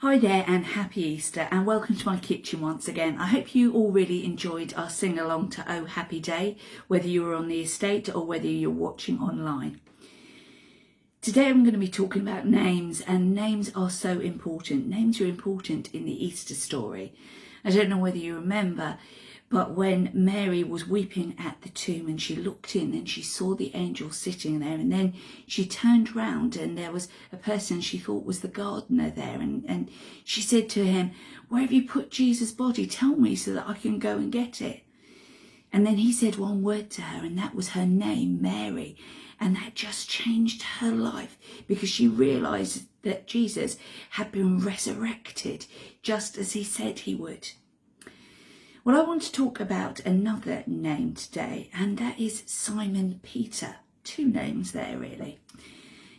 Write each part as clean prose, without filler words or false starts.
Hi there and happy Easter and welcome to my kitchen once again. I hope you all really enjoyed our sing along to Oh Happy Day, whether you were on the estate or whether you're watching online. Today I'm going to be talking about names, and names are so important. Names are important in the Easter story. I don't know whether you remember, but when Mary was weeping at the tomb and she looked in and she saw the angel sitting there, and then she turned round and there was a person she thought was the gardener there, and she said to him, "Where have you put Jesus' body? Tell me so that I can go and get it." And then he said one word to her, and that was her name, Mary. And that just changed her life because she realised that Jesus had been resurrected just as he said he would. Well, I want to talk about another name today, and that is Simon Peter. Two names there, really.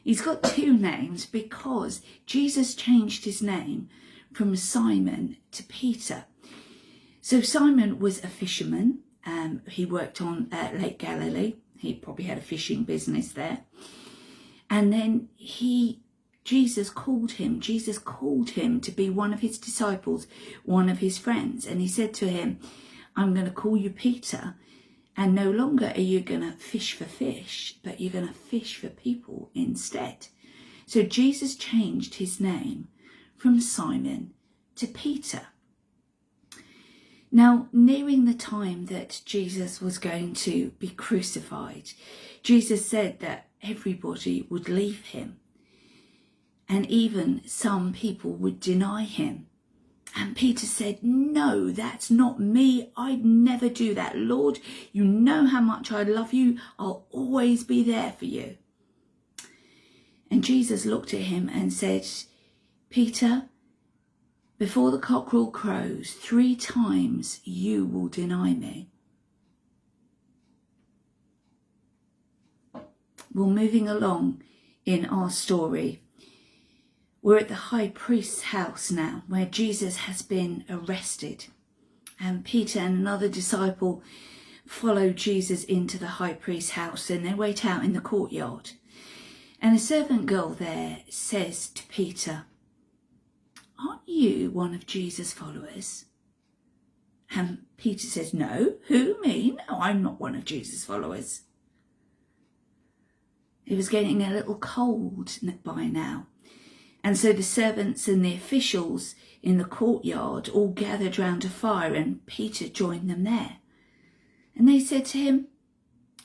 He's got two names because Jesus changed his name from Simon to Peter. So Simon was a fisherman. He worked on Lake Galilee. He probably had a fishing business there. And then Jesus called him to be one of his disciples, one of his friends. And he said to him, "I'm going to call you Peter, and no longer are you going to fish for fish, but you're going to fish for people instead." So Jesus changed his name from Simon to Peter. Now, nearing the time that Jesus was going to be crucified, Jesus said that everybody would leave him, and even some people would deny him. And Peter said, "No, that's not me. I'd never do that. Lord, you know how much I love you. I'll always be there for you." And Jesus looked at him and said, "Peter, before the cockerel crows, 3 times you will deny me." Well, moving along in our story, we're at the high priest's house now, where Jesus has been arrested. And Peter and another disciple follow Jesus into the high priest's house, and they wait out in the courtyard. And a servant girl there says to Peter, "Aren't you one of Jesus' followers?" And Peter says, "No, who, me? No, I'm not one of Jesus' followers." It was getting a little cold by now. And so the servants and the officials in the courtyard all gathered round a fire, and Peter joined them there. And they said to him,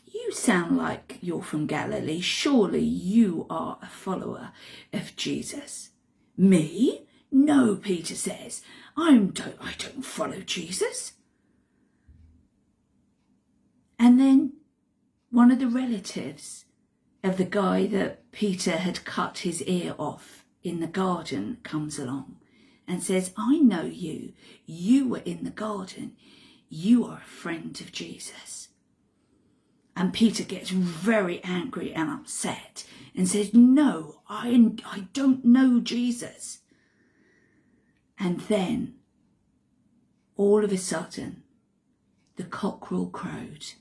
"You sound like you're from Galilee. Surely you are a follower of Jesus." "Me? No," Peter says, I don't follow Jesus." And then one of the relatives of the guy that Peter had cut his ear off in the garden comes along and says, "I know you. You were in the garden. You are a friend of Jesus." And Peter gets very angry and upset and says, "No, I don't know Jesus." And then, all of a sudden, the cockerel crowed.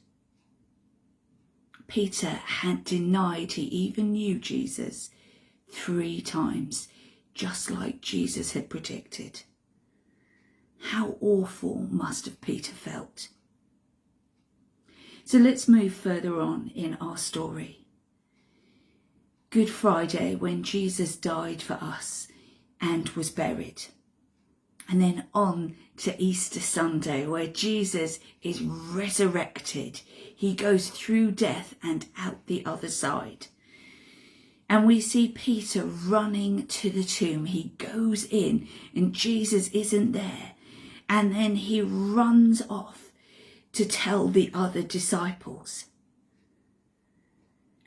Peter had denied he even knew Jesus 3 times, just like Jesus had predicted. How awful must have Peter felt. So let's move further on in our story. Good Friday, when Jesus died for us and was buried. And then on to Easter Sunday, where Jesus is resurrected. He goes through death and out the other side. And we see Peter running to the tomb. He goes in and Jesus isn't there. And then he runs off to tell the other disciples.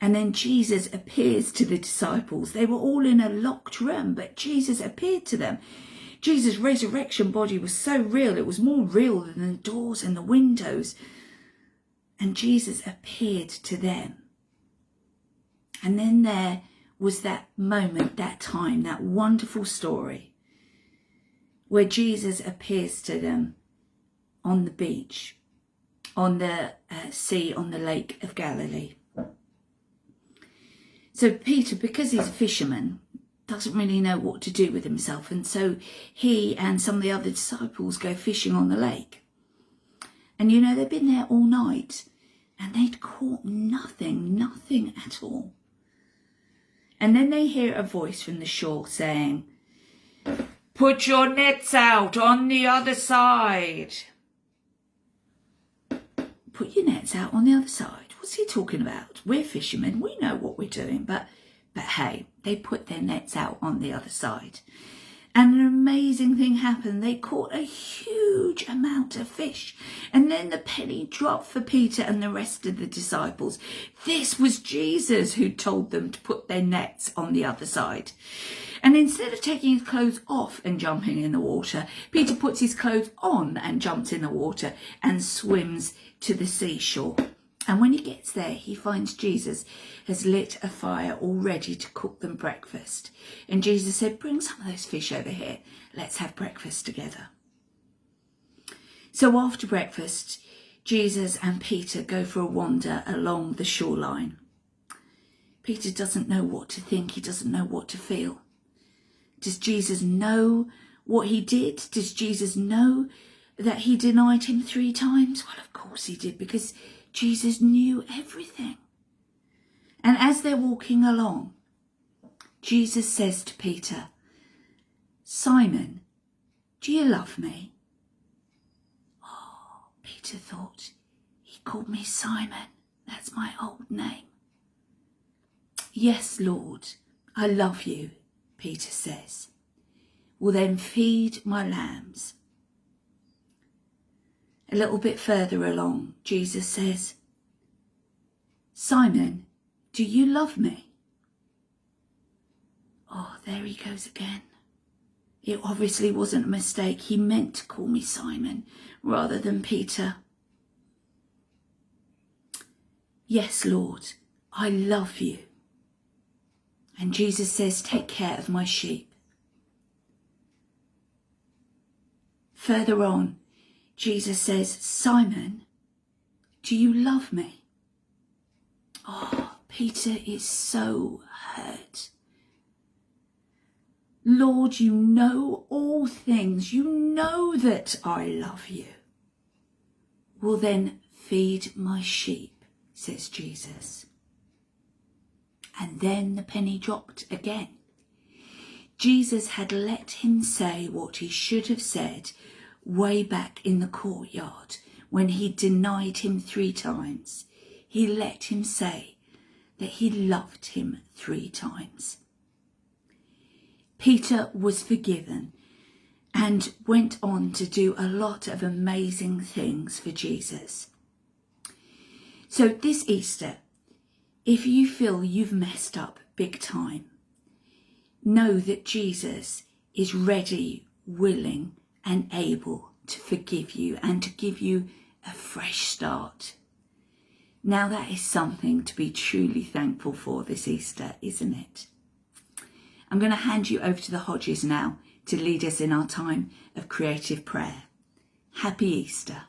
And then Jesus appears to the disciples. They were all in a locked room, but Jesus appeared to them. Jesus' resurrection body was so real, it was more real than the doors and the windows. And Jesus appeared to them. And then there was that moment, that time, that wonderful story where Jesus appears to them on the beach, on the sea, on the Lake of Galilee. So Peter, because he's a fisherman, doesn't really know what to do with himself. And so he and some of the other disciples go fishing on the lake. And you know, they've been there all night and they'd caught nothing at all. And then they hear a voice from the shore saying, "Put your nets out on the other side." Put your nets out on the other side. What's he talking about? We're fishermen. We know what we're doing. But hey, they put their nets out on the other side. And an amazing thing happened. They caught a huge amount of fish. And then the penny dropped for Peter and the rest of the disciples. This was Jesus who told them to put their nets on the other side. And instead of taking his clothes off and jumping in the water, Peter puts his clothes on and jumps in the water and swims to the seashore. And when he gets there, he finds Jesus has lit a fire all ready to cook them breakfast. And Jesus said, "Bring some of those fish over here. Let's have breakfast together." So after breakfast, Jesus and Peter go for a wander along the shoreline. Peter doesn't know what to think. He doesn't know what to feel. Does Jesus know what he did? Does Jesus know that he denied him 3 times? Well, of course he did, because Jesus knew everything. And as they're walking along, Jesus says to Peter, "Simon, do you love me?" Oh, Peter thought, he called me Simon. That's my old name. "Yes, Lord, I love you," Peter says. "Well, then feed my lambs." A little bit further along, Jesus says, "Simon, do you love me?" Oh, there he goes again. It obviously wasn't a mistake. He meant to call me Simon rather than Peter. "Yes, Lord, I love you." And Jesus says, "Take care of my sheep." Further on, Jesus says, "Simon, do you love me?" Oh, Peter is so hurt. "Lord, you know all things. You know that I love you." "Well, then feed my sheep," says Jesus. And then the penny dropped again. Jesus had let him say what he should have said way back in the courtyard when he denied him 3 times. He let him say that he loved him 3 times. Peter was forgiven and went on to do a lot of amazing things for Jesus. So this Easter, if you feel you've messed up big time, know that Jesus is ready, willing and able to forgive you and to give you a fresh start. Now that is something to be truly thankful for this Easter, isn't it? I'm going to hand you over to the Hodges now to lead us in our time of creative prayer. Happy Easter.